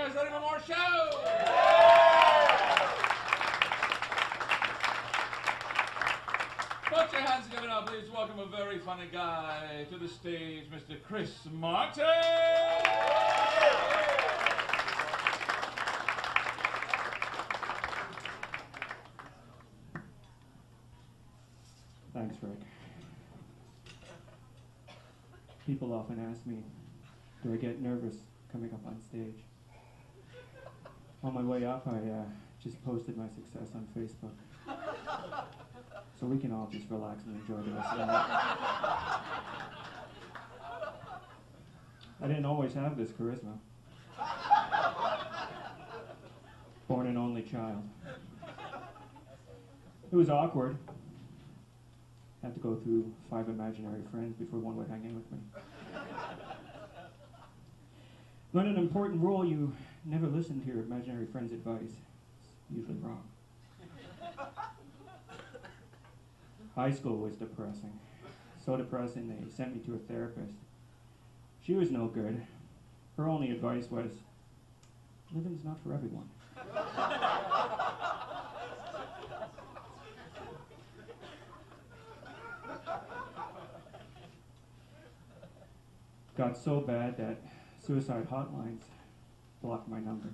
guys ready for more show? Put your hands together now, please. Welcome a very funny guy to the stage, Mr. Chris Martin. Thanks, Rick. People often ask me, do I get nervous coming up on stage? On my way up, I just posted my success on Facebook. So we can all just relax and enjoy the rest of the night. I didn't always have this charisma. Born an only child. It was awkward. Had to go through 5 imaginary friends before one would hang in with me. Learn an important rule: you never listen to your imaginary friend's advice. It's usually wrong. High school was depressing. So depressing they sent me to a therapist. She was no good. Her only advice was, living's not for everyone. Got so bad that suicide hotlines blocked my number.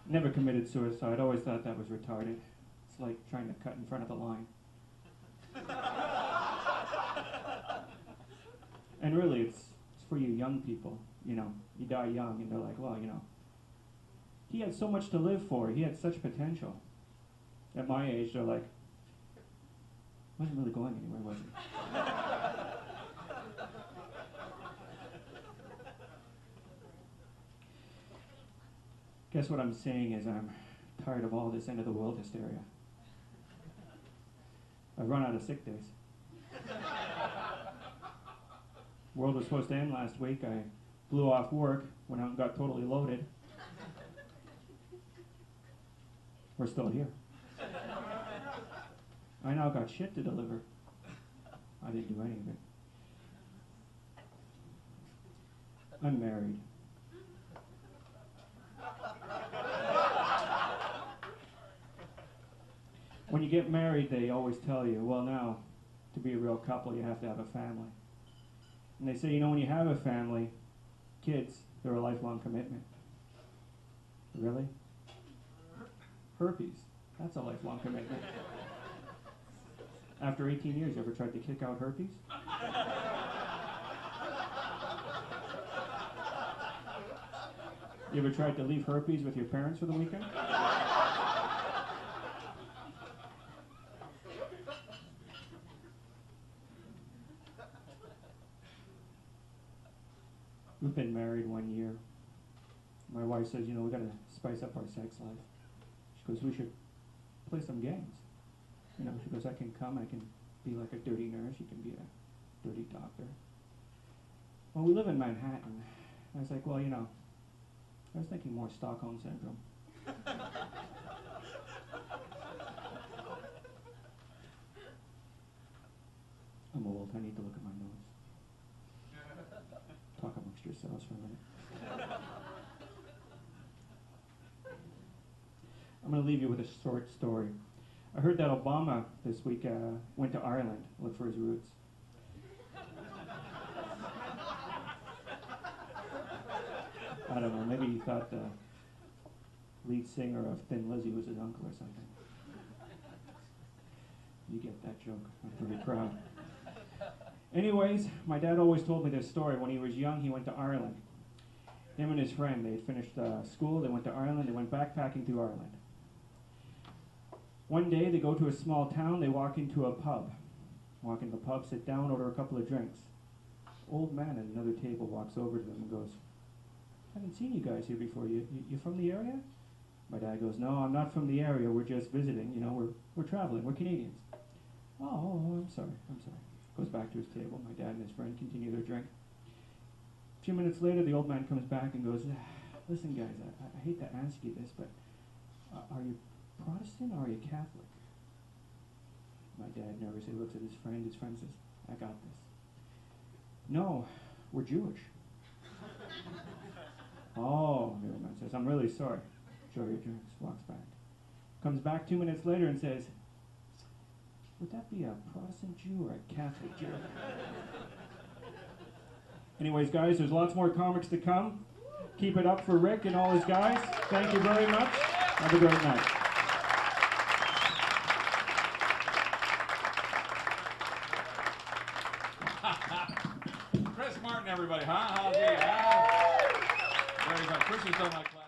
Never committed suicide. Always thought that was retarded. It's like trying to cut in front of the line. And really, it's for you young people. You know, you die young and they're like, well, you know, he had so much to live for. He had such potential. At my age, they're like, wasn't really going anywhere, was he? Guess what I'm saying is I'm tired of all this end of the world hysteria. I've run out of sick days. World was supposed to end last week. I blew off work, went out and got totally loaded. We're still here. I now got shit to deliver. I didn't do any of it. I'm married. When you get married, they always tell you, well, now, to be a real couple, you have to have a family. And they say, you know, when you have a family, kids, they're a lifelong commitment. Really? Herpes, that's a lifelong commitment. After 18 years, you ever tried to kick out herpes? You ever tried to leave herpes with your parents for the weekend? We've been married 1 year. My wife says, you know, we gotta spice up our sex life. She goes, we should play some games. You know, she goes, I can come, I can be like a dirty nurse, you can be a dirty doctor. Well, we live in Manhattan. I was like, well, you know, I was thinking more Stockholm Syndrome. I'm old, I need to look at my nose. Talk amongst yourselves for a minute. I'm going to leave you with a short story. I heard that Obama this week went to Ireland to look for his roots. I don't know, maybe he thought the lead singer of Thin Lizzy was his uncle or something. You get that joke, I'm pretty proud. Anyways, my dad always told me this story. When he was young, he went to Ireland. Him and his friend, they finished school, they went to Ireland, they went backpacking through Ireland. One day, they go to a small town, they walk into a pub. Walk into the pub, sit down, order a couple of drinks. Old man at another table walks over to them and goes, haven't seen you guys here before. You from the area? My dad goes, no, I'm not from the area, we're just visiting, you know, we're traveling, we're Canadians. Oh, I'm sorry. Goes back to his table, my dad and his friend continue their drink. A few minutes later, the old man comes back and goes, listen guys, I hate to ask you this, but are you Protestant or are you Catholic? My dad nervously looks at his friend says, I got this. No, we're Jewish. Oh, the old man says, I'm really sorry. Enjoy your drinks. Walks back. Comes back 2 minutes later and says, would that be a Protestant Jew or a Catholic Jew? Anyways, guys, there's lots more comics to come. Keep it up for Rick and all his guys. Thank you very much. Have a great night. Chris Martin, everybody, huh? How's he? Huh? Very good. Chris is on my class.